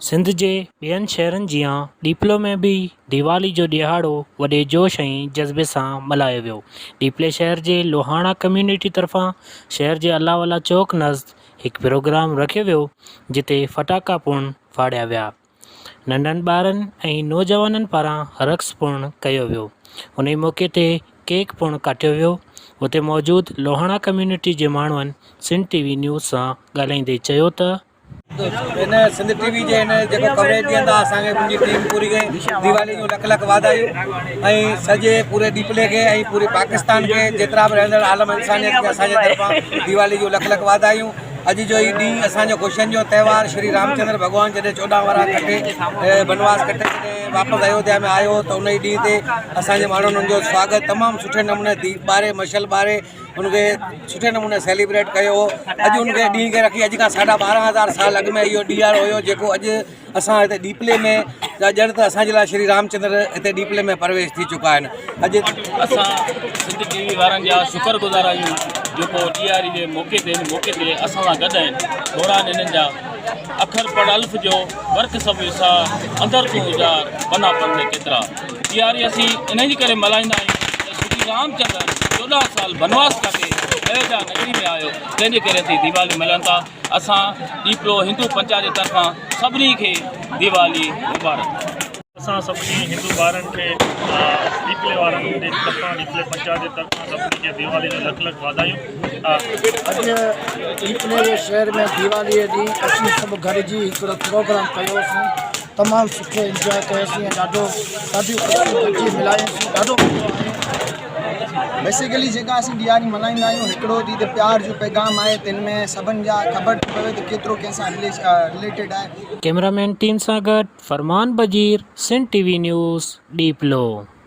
सिंध जे ॿियनि शहरनि जियां डीपलो में भी दीवाली जो ॾियारो वॾे जोश ऐं जज़्बे सां मल्हायो वियो। डीपले शहर जे लोहाणा कम्युनिटी तरफ़ां शहर जे अलावाला चौक नज़द हिकु प्रोग्राम रखियो वियो जिते फटाका पिणु फाड़िया विया। नंढनि ॿारनि ऐं नौजवाननि पारां रक़्स पिणु कयो वियो। उन मौक़े ते केक पिणु काटियो वियो। उते मौजूद लोहाणा कम्युनिटी जे माण्हुनि सिंध टीवी न्यूज़ सां ॻाल्हाईंदे चयो त इन सिंध टीवी जे इन जेको कवरेज ॾियंदा असांखे मुंहिंजी टीम पूरी खे दीवाली जो लख लख वाधायूं ऐं सॼे पूरे डीपले खे ऐं पूरे पाकिस्तान के जेतिरा बि रहंदड़ आलम इंसानियत खे असांजे तरफ़ां दीवाली जो लख लख वाधायूं। अॼु जो ई ॾींहुं असांजो ख़ुशियुनि जो त्योहार श्री रामचंद्र भॻवानु जॾहिं 14 वरा कटे बनवास कटे जॾहिं वापसि अयोध्या में आयो त उन ई ॾींहं ते असांजे माण्हुनि जो स्वागत तमामु सुठे नमूने दीप ॿारे मशल ॿारे उनखे सुठे नमूने सेलिब्रेट कयो हो। अॼु उनखे ॾींहं खे रखी अॼु खां 12,500 साल अॻु में इहो ॾींहुं हुयो जेको अॼु असां हिते डीपले में ॼण त असांजे लाइ श्री रामचंद्र हिते डीपले में प्रवेश थी चुका आहिनि। अॼु असां सिंध टीवी वारनि जा शुक्रगुज़ार आहियूं जेको ॾियारी जे मौक़े ते असां सां गॾु आहिनि। दौरान इन्हनि जा अखर पढ़ अल्फ जो वर्क सब सा अंदर तूं उजार बना पढ़ने केतिरा ॾियारी असीं इन करे मल्हाईंदा आहियूं त श्री रामचंद्र 14 साल बनवास कटे अयोध्या नगरी में आयो तंहिंजे करे असीं दीवाली मल्हायूं था। असां डीपलो हिंदू पंचायत जे तरफ़ां सभिनी खे दीवाली मुबारक। असां सभिनी हिंदू ॿारनि खे डीपले वारनि जे तरफ़ां डीपले पंचायत जे तरफ़ां सभिनी खे दीवाली जो लख लख वाधायूं। अॼु डीपले जे शहर में दीवाली ॾींहुं असीं सभु गॾिजी हिकिड़ो प्रोग्राम कयोसीं। तमामु सुठो इंजॉय कयोसीं ऐं ॾाढियूं ख़ुशियूं गॾिजी मिलायूंसीं। ॾाढो बेसिकली जेका असीं ॾियारी मल्हाईंदा आहियूं हिकिड़ो ॾींहुं त प्यार जो पैगाम आहे तिन में सभिनि जा ख़बर थी पवे त केतिरो कंहिंसां रिलेटेड आहे। कैमरामैन टीम सां गॾु फरमान बजीर, सिंध टीवी न्यूज़, डीपलो।